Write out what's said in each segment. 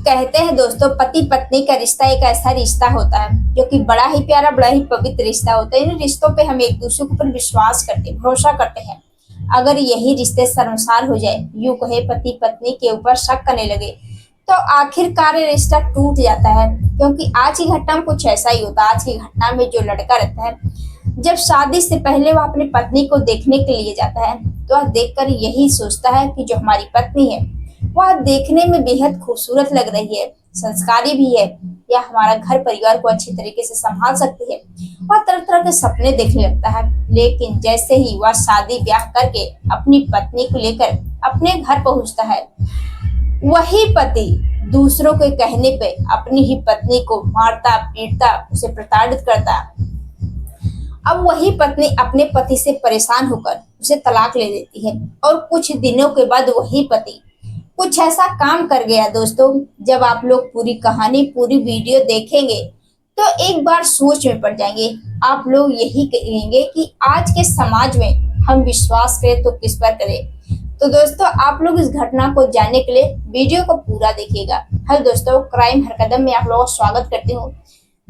कहते हैं दोस्तों, पति पत्नी का रिश्ता एक ऐसा रिश्ता होता है जो कि बड़ा ही प्यारा, बड़ा ही पवित्र रिश्ता होता है। इन रिश्तों पे हम एक दूसरे के ऊपर विश्वास करते, भरोसा करते हैं। अगर यही रिश्ते शर्मसार हो जाए, यूं कहे पति पत्नी के ऊपर शक करने लगे, तो आखिरकार ये रिश्ता टूट जाता है। क्योंकि आज की घटना में कुछ ऐसा ही होता है। आज की घटना में जो लड़का रहता है, जब शादी से पहले वह अपनी पत्नी को देखने के लिए जाता है, तो वह देखकर यही सोचता है कि जो हमारी पत्नी है वह देखने में बेहद खूबसूरत लग रही है, संस्कारी भी है, या हमारा घर परिवार को अच्छी तरीके से संभाल सकती है। वह तरह तरह के सपने देखने लगता है। लेकिन जैसे ही वह शादी ब्याह करके अपनी पत्नी को लेकर अपने घर पहुंचता है, वही पति दूसरों के कहने पे अपनी ही पत्नी को मारता, पीटता, उसे प्रताड़ित करता। अब वही पत्नी अपने पति से परेशान होकर उसे तलाक ले देती है। और कुछ दिनों के बाद वही पति कुछ ऐसा काम कर गया दोस्तों। जब आप लोग पूरी कहानी, पूरी वीडियो देखेंगे तो एक बार सोच में पड़ जाएंगे। आप लोग यही कहेंगे कि आज के समाज में हम विश्वास करें तो किस पर करें। तो दोस्तों, आप लोग इस घटना को जानने के लिए वीडियो को पूरा देखिएगा। हेलो दोस्तों, क्राइम हर कदम में आप लोगों का स्वागत करती हूँ।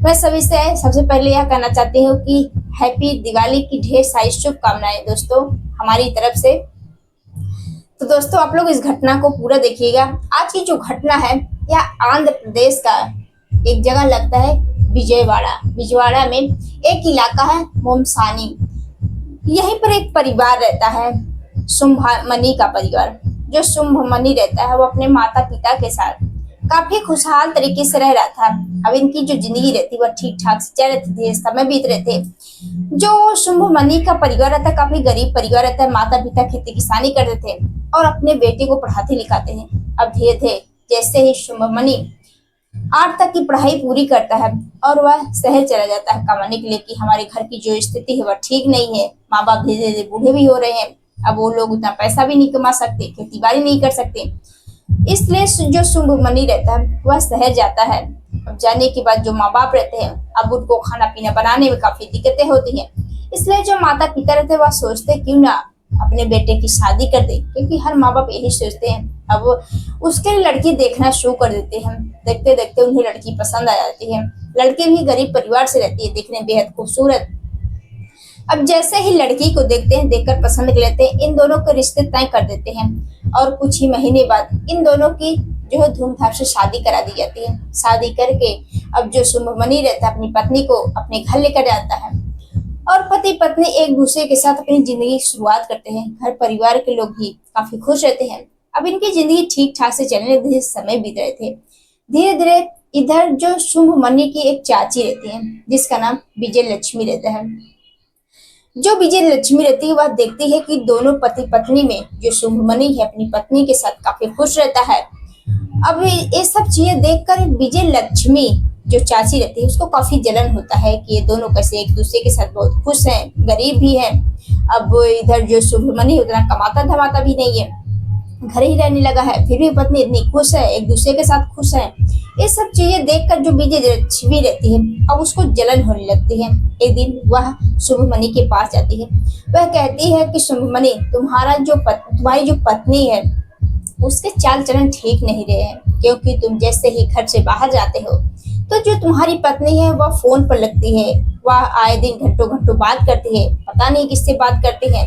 मैं सभी से सबसे पहले यह कहना चाहती हूँ कि हैप्पी दिवाली की ढेर सारी शुभकामनाएं दोस्तों हमारी तरफ से। तो दोस्तों, आप लोग इस घटना को पूरा देखिएगा। आज की जो घटना है, यह आंध्र प्रदेश का एक जगह लगता है विजयवाड़ा। विजयवाड़ा में एक इलाका है मोमसानी। यहीं पर एक परिवार रहता है, शुंभमणि का परिवार। जो शुंभमणि रहता है वो अपने माता पिता के साथ काफी खुशहाल तरीके से रह रहा था। अब इनकी जो जिंदगी रहती वह ठीक ठाक से चल रही थी, समय बीत रहे थे। जो शुंभमणि का परिवार रहता है, काफी गरीब परिवार रहता है। माता पिता खेती किसानी करते थे और अपने बेटे को पढ़ाते लिखाते हैं। अब धीरे धीरे जैसे ही शुंभमणि 8 तक की पढ़ाई पूरी करता है और वह शहर चला जाता है कमाने के लिए कि हमारे घर की जो स्थिति है वह ठीक नहीं है। माँ बाप धीरे धीरे बूढ़े भी हो रहे हैं। अब वो लोग उतना पैसा भी नहीं कमा सकते, खेती बाड़ी नहीं कर सकते। इसलिए जो शुंभमणि रहता है वह शहर जाता है। अब जाने के बाद जो माँ बाप रहते हैं, अब उनको खाना पीना बनाने में काफी दिक्कतें होती हैं। इसलिए जो माता पिता रहते हैं वह सोचते क्यों ना अपने बेटे की शादी कर दे, क्योंकि हर माँ बाप यही सोचते हैं। अब उसके लिए लड़की देखना शुरू कर देते हैं। देखते देखते उन्हें लड़की पसंद आ जाती है। लड़की भी गरीब परिवार से रहती है, दिखने बेहद खूबसूरत। अब जैसे ही लड़की को देखते हैं, देखकर पसंद कर लेते हैं, इन दोनों के रिश्ते तय कर देते हैं। और कुछ ही महीने बाद इन दोनों की जो है धूमधाम से शादी करा दी जाती है। शादी करके अब जो शुंभमणि रहता है अपनी पत्नी को अपने घर लेकर जाता है और पति पत्नी एक दूसरे के साथ अपनी जिंदगी की शुरुआत करते हैं। घर परिवार के लोग भी काफी खुश रहते हैं। अब इनकी जिंदगी ठीक ठाक से चलने लगी, समय बीत रहे थे। धीरे धीरे इधर जो शुंभमणि की एक चाची रहती है जिसका नाम विजय लक्ष्मी रहता है। जो विजय लक्ष्मी रहती है वह देखती है कि दोनों पति पत्नी में जो शुंभमणि है अपनी पत्नी के साथ काफी खुश रहता है। अब ये सब चीजें देखकर विजय लक्ष्मी जो चाची रहती है उसको काफी जलन होता है कि ये दोनों कैसे एक दूसरे के साथ बहुत खुश हैं, गरीब भी हैं। अब इधर जो शुंभमणि उतना कमाता धमाता भी नहीं है, घर ही रहने लगा है, फिर भी पत्नी इतनी खुश है, एक दूसरे के साथ खुश है। ये सब चीजें देखकर जो विजय लक्ष्मी रहती है अब उसको जलन होने लगती है। एक दिन वह शुंभमणि के पास जाती है। वह कहती है कि शुंभमणि, तुम्हारी जो पत्नी है उसके चाल चलन ठीक नहीं रहे हैं, क्योंकि तुम जैसे ही घर से बाहर जाते हो तो जो तुम्हारी पत्नी है वह फोन पर लगती है। वह आए दिन घंटों घंटों बात करती है, पता नहीं किससे बात करती है।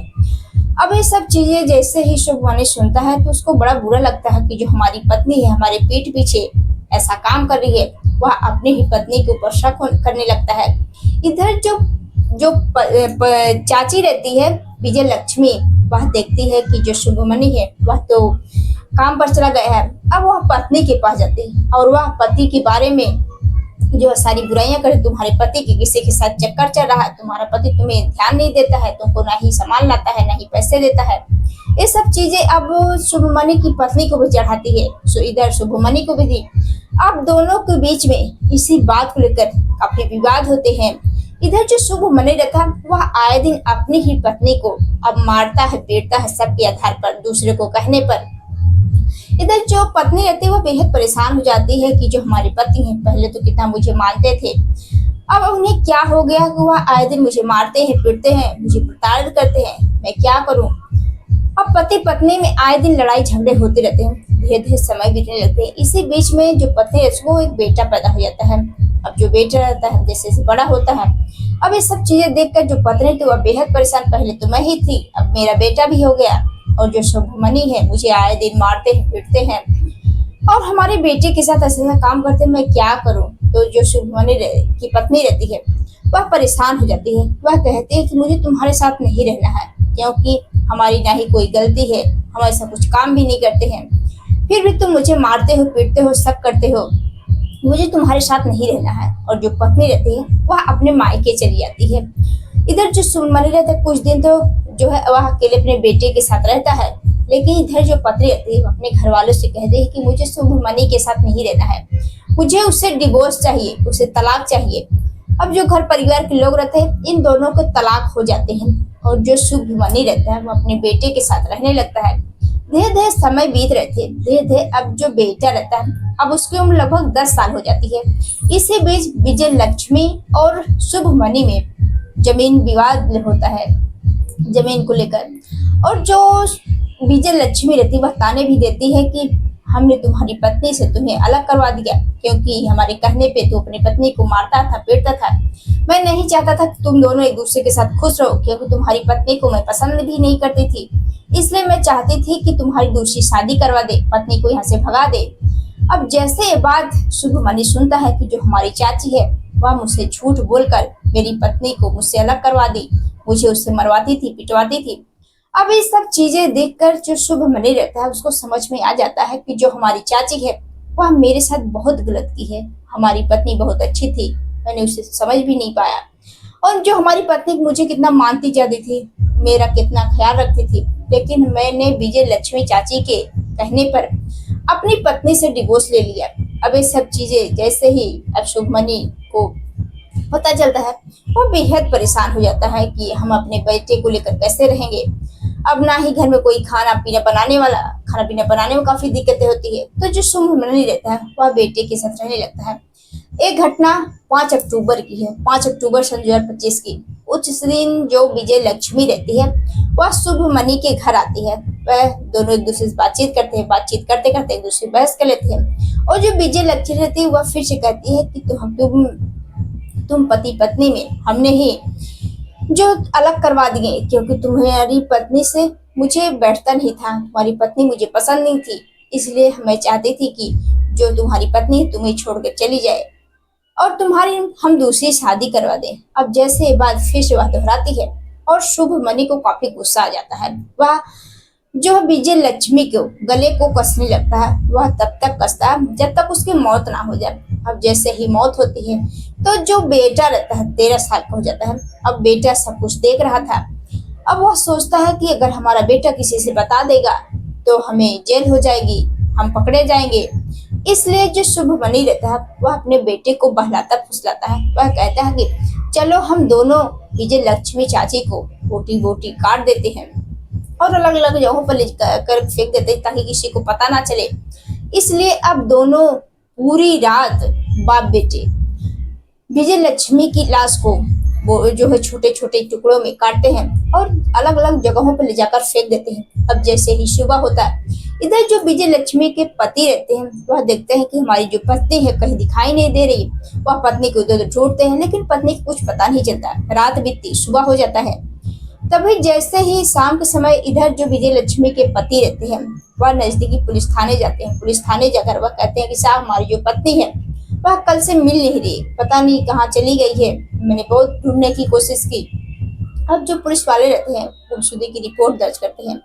अब ये सब चीजें जैसे ही शुंभमणि सुनता है तो उसको बड़ा बुरा लगता है कि जो हमारी पत्नी है हमारे पीठ पीछे ऐसा काम कर रही है। वह अपनी ही पत्नी के ऊपर शक करने लगता है। इधर जो चाची रहती है विजय लक्ष्मी, वह देखती है कि जो शुंभमणि है वह तो काम पर चला गया है। अब वह पत्नी के पास जाती है और वह पति के बारे में जो सारी बुराइयां करे, तुम्हारे पति के किसी के साथ चक्कर चल रहा है, तुम्हारा पति तुम्हें ध्यान नहीं देता है, तुमको ना ही सामान लाता है ना ही पैसे देता है। ये सब चीजें अब शुंभमणि की पत्नी को भी चढ़ाती है, इधर शुंभमणि को भी दी। अब दोनों के बीच में इसी बात को लेकर काफी विवाद होते हैं। इधर जो शुंभमणि रहता है वह आए दिन अपनी ही पत्नी को अब मारता है, पीटता है, सबके आधार पर, दूसरे को कहने पर। इधर जो पत्नी रहती है वो बेहद परेशान हो जाती है कि जो हमारे पति हैं पहले तो कितना मुझे मानते थे, अब उन्हें क्या हो गया कि वह आए दिन मुझे मारते हैं, पीटते हैं, मुझे प्रताड़ित करते हैं, मैं क्या करूं। अब पति पत्नी में आए दिन लड़ाई झगड़े होते रहते हैं, धीरे धीरे समय बीतने लगते हैं। इसी बीच में जो पत्नी है उसको एक बेटा पैदा हो जाता है। अब जो बेटा रहता है जैसे जैसे बड़ा होता है, अब ये सब चीजें देखकर जो पत्नी थी वह बेहद परेशान, पहले तो मैं ही थी, अब मेरा बेटा भी हो गया और जो शुभमणि है मुझे आए दिन मारते हैं पीटते हैं और हमारे बेटे के साथ ऐसे ऐसा काम करते हैं, मैं क्या करूं। तो जो शुभमणि की पत्नी रहती है वह परेशान हो जाती है। वह कहती है कि मुझे तुम्हारे साथ नहीं रहना है, क्योंकि हमारी ना ही कोई गलती है, हम ऐसा कुछ काम भी नहीं करते हैं, फिर भी तुम मुझे मारते हो पीटते हो सब करते हो, मुझे तुम्हारे साथ नहीं रहना है। और जो पत्नी रहती है वह अपने मायके चली जाती है। इधर जो शुभमणि रहता है कुछ दिन तो जो है वह अकेले अपने बेटे के साथ रहता है, लेकिन इधर जो पत्नी रहती है अपने घर वालों से कहती है कि मुझे शुभमणि के साथ नहीं रहना है, मुझे उससे डिवोर्स चाहिए, उसे तलाक चाहिए। अब जो घर परिवार के लोग रहते हैं इन दोनों को तलाक हो जाते हैं और जो शुभमणि रहता है वो अपने बेटे के साथ रहने लगता है। धीरे धीरे समय बीत रहे थे, धीरे धीरे अब जो बेटा रहता है अब उसकी उम्र लगभग 10 साल हो जाती है। इसी बीच विजय लक्ष्मी और शुभमणि में जमीन विवाद होता है जमीन को लेकर, और जो विजय लक्ष्मी रहती वह ताने भी देती है कि हमने तुम्हारी पत्नी से तुम्हें अलग करवा दिया, क्योंकि हमारे कहने पे तू अपनी पत्नी को मारता था पीटता था। मैं नहीं चाहता था कि तुम दोनों एक दूसरे के साथ खुश रहो, क्योंकि तुम्हारी पत्नी को मैं पसंद भी नहीं करती थी, इसलिए मैं चाहती थी कि तुम्हारी दूसरी शादी करवा दे, पत्नी को यहाँ से भगा दे। अब जैसे ये बात शुभमणि सुनता है कि जो हमारी चाची है वह मुझसे झूठ बोलकर मेरी पत्नी को मुझसे अलग करवा दी, मुझे उससे मरवाती थी पिटवाती थी। अब ये सब चीजें देखकर जो शुभमणि रहता है उसको समझ में आ जाता है कि जो हमारी चाची है वह मेरे साथ बहुत गलत की है। हमारी पत्नी बहुत अच्छी थी, मैंने उसे समझ भी नहीं पाया, और जो हमारी पत्नी मुझे कितना मानती जाती थी, मेरा कितना ख्याल रखती थी, लेकिन मैंने विजय लक्ष्मी चाची के कहने पर अपनी पत्नी से डिवोर्स ले लिया। अब ये सब चीजें जैसे ही अब शुभमणि को पता चलता है वो बेहद परेशान हो जाता है कि हम अपने बेटे को लेकर कैसे रहेंगे। अब ना ही घर में कोई खाना पीना बनाने में काफी दिक्कतें होती है। तो जो शुभमणि रहता है वह बेटे के साथ रहने लगता है। एक घटना 5 अक्टूबर की है, 5 अक्टूबर सन 2025 की। उस दिन जो विजय लक्ष्मी रहती है वह शुभमणि के घर आती है। वह दोनों एक दूसरे से बातचीत करते हैं, बातचीत करते करते एक दूसरे बहस कर लेते हैं, और जो विजय लक्ष्मी रहती है वह फिर से कहती है कि तुम पति पत्नी में हमने ही जो अलग करवा दिए, क्योंकि तुम्हारी पत्नी से मुझे बैठता नहीं था, तुम्हारी पत्नी मुझे पसंद नहीं थी, इसलिए मैं चाहती थी कि जो तुम्हारी पत्नी है तुम्हें छोड़कर चली जाए और तुम्हारी हम दूसरी शादी करवा दें। अब जैसे ये बात फिर से वह दोहराती है और शुभमणि को काफी गुस्सा आ जाता है। वह जो विजय लक्ष्मी को गले को कसने लगता है, वह तब तक कसता है जब तक उसकी मौत ना हो जाए। अब जैसे ही मौत होती है तो जो बेटा रहता है 13 साल का हो जाता है। अब बेटा सब कुछ देख रहा था, अब वह सोचता है कि अगर हमारा बेटा किसी से बता देगा तो हमें जेल हो जाएगी, हम पकड़े जाएंगे। इसलिए जो शुभमणि रहता है वह अपने बेटे को बहलाता फुसलाता है। वह कहता है कि चलो हम दोनों विजय लक्ष्मी चाची को बोटी बोटी काट देते हैं और अलग अलग जगहों पर ले कर फेंक देते हैं ताकि किसी को पता ना चले। इसलिए अब दोनों पूरी रात बाप बेटे विजय लक्ष्मी की लाश को वो जो है छोटे छोटे टुकड़ों में काटते हैं और अलग अलग जगहों पर ले जाकर फेंक देते हैं। अब जैसे ही सुबह होता है, इधर जो विजय लक्ष्मी के पति रहते हैं वह देखते हैं कि हमारी जो पत्नी है कहीं दिखाई नहीं दे रही। वह पत्नी को उधर ढूंढते हैं, लेकिन पत्नी को कुछ पता नहीं चलता। रात बीतती, सुबह हो जाता है। तभी जैसे ही शाम के समय इधर जो विजय लक्ष्मी के पति रहते हैं वह नजदीकी पुलिस थाने जाते हैं। पुलिस थाने जाकर वह कहते हैं कि साहब हमारी जो पत्नी है वह कल से मिल नहीं रही, पता नहीं कहाँ चली गई है, मैंने बहुत ढूंढने की कोशिश की। अब जो पुलिस वाले रहते हैं गुमशुदगी की रिपोर्ट दर्ज करते हैं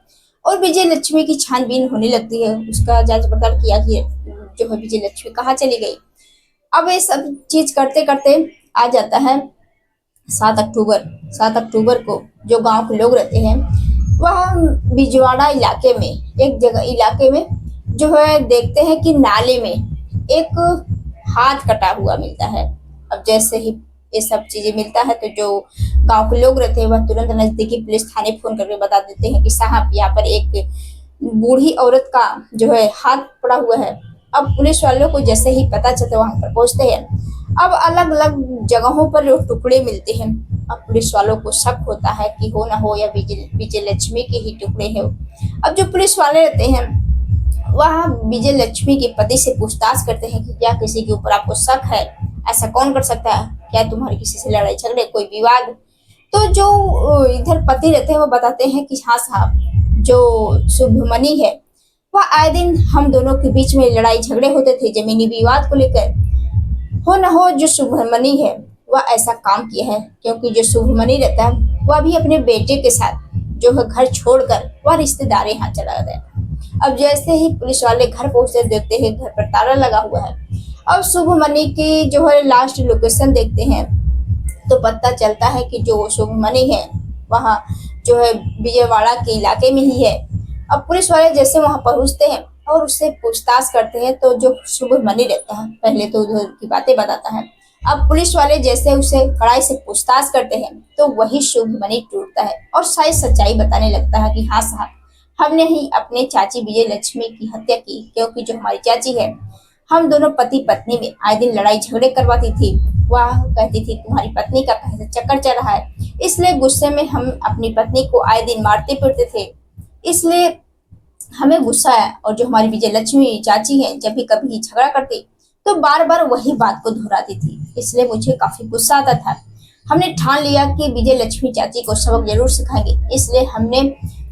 और विजय लक्ष्मी की छानबीन होने लगती है। उसका जांच पड़ताल किया कि जो है विजय लक्ष्मी कहाँ चली गई। अब ये सब चीज करते करते आ जाता है 7 अक्टूबर। 7 अक्टूबर को जो गांव के लोग रहते हैं वह बिजवाड़ा इलाके में इलाके में जो है देखते हैं कि नाले में एक हाथ कटा हुआ मिलता है। अब जैसे ही ये सब चीजें मिलता है तो जो गांव के लोग रहते हैं वह तुरंत नजदीकी पुलिस थाने फोन करके बता देते हैं कि साहब यहाँ पर एक बूढ़ी औरत का जो है हाथ पड़ा हुआ है। अब पुलिस वालों को जैसे ही पता चलता है वहां पर पहुंचते हैं। अब अलग अलग जगहों पर जो टुकड़े मिलते हैं अब पुलिस वालों को शक होता है कि हो ना हो या विजय लक्ष्मी के ही टुकड़े हैं। अब जो पुलिस वाले रहते हैं वह विजय लक्ष्मी के पति से पूछताछ करते हैं कि क्या किसी के ऊपर आपको शक है, ऐसा कौन कर सकता है, क्या तुम्हारी किसी से लड़ाई झगड़े कोई विवाद। तो जो इधर पति रहते हैं वो बताते हैं कि हाँ साहब, जो शुभमणि है वह आए दिन हम दोनों के बीच में लड़ाई झगड़े होते थे जमीनी विवाद को लेकर। हो न हो जो शुभमणि है वह ऐसा काम किया है, क्योंकि जो शुभमणि रहता है वह भी अपने बेटे के साथ जो है घर छोड़कर वह रिश्तेदार यहाँ चला गया। अब जैसे ही पुलिस वाले घर पहुंचते देखते हैं घर पर ताला लगा हुआ है। अब शुभमणि की जो है लास्ट लोकेशन देखते हैं तो पता चलता है कि जो शुभमणि है वहाँ जो है विजयवाड़ा के इलाके में ही है। अब पुलिस वाले जैसे वहां पहुंचते हैं और उससे पूछताछ करते हैं तो जो शुभमणि रहता है पहले तो उधर की बातें बताता है। अब पुलिस वाले जैसे उसे कड़ाई से पूछताछ करते हैं तो वही शुभमणि टूटता है और सारी सच्चाई बताने लगता है कि हाँ साहब, हमने ही अपने चाची विजय लक्ष्मी की हत्या की, क्योंकि जो हमारी चाची है हम दोनों पति पत्नी में आए दिन लड़ाई झगड़े करवाती थी। वह कहती थी तुम्हारी पत्नी का कहीं से चक्कर चल रहा है, इसलिए गुस्से में हम अपनी पत्नी को आए दिन मारते पीटते थे, इसलिए हमें गुस्सा है। और जो हमारी विजय लक्ष्मी चाची है जब भी कभी झगड़ा करती तो बार बार वही बात को दोहराती थी, इसलिए मुझे काफी गुस्सा आता था। हमने ठान लिया कि विजय लक्ष्मी चाची को सबक जरूर सिखाएंगे, इसलिए हमने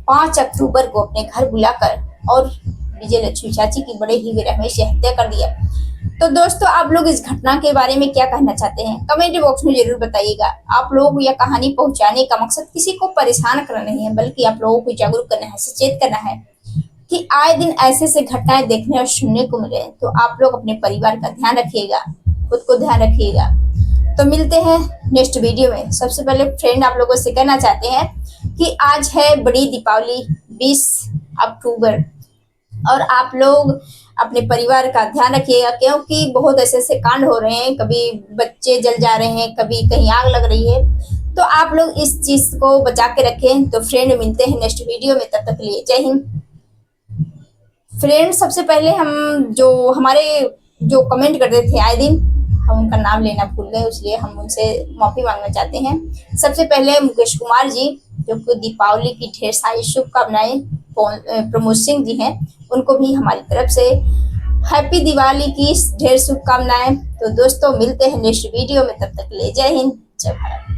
5 अक्टूबर को अपने घर बुलाकर और विजय लक्ष्मी चाची की बड़े ही विरह से हत्या कर दिया। तो दोस्तों, आप लोग इस घटना के बारे में क्या कहना चाहते हैं कमेंट बॉक्स में जरूर बताइएगा। आप लोग यह कहानी पहुंचाने का मकसद किसी को परेशान करना नहीं है, बल्कि आप लोगों को जागरूक करना है, सचेत करना है कि आए दिन ऐसे से घटनाएं देखने और सुनने को मिले। तो आप लोग अपने परिवार का ध्यान रखिएगा, खुद को ध्यान रखिएगा। तो मिलते हैं नेक्स्ट वीडियो में। सबसे पहले फ्रेंड आप लोगों से कहना चाहते हैं कि आज है बड़ी दीपावली 20 अक्टूबर और आप लोग अपने परिवार का ध्यान रखिएगा, क्योंकि बहुत ऐसे ऐसे कांड हो रहे हैं, कभी बच्चे जल जा रहे हैं, कभी कहीं आग लग रही है। तो आप लोग इस चीज को बचा के रखें। तो फ्रेंड मिलते हैं नेक्स्ट वीडियो में, तब तक के लिए जय हिंद। फ्रेंड सबसे पहले हम जो हमारे जो कमेंट करते थे आए दिन, हम उनका नाम लेना भूल गए, इसलिए हम उनसे माफी मांगना चाहते हैं। सबसे पहले मुकेश कुमार जी, जो कि दीपावली की ढेर सारी शुभकामनाएं, प्रमोद सिंह जी हैं, उनको भी हमारी तरफ से हैप्पी दिवाली की ढेर शुभकामनाएं। तो दोस्तों मिलते हैं नेक्स्ट वीडियो में, तब तक के लिए जय हिंद, जय भारत।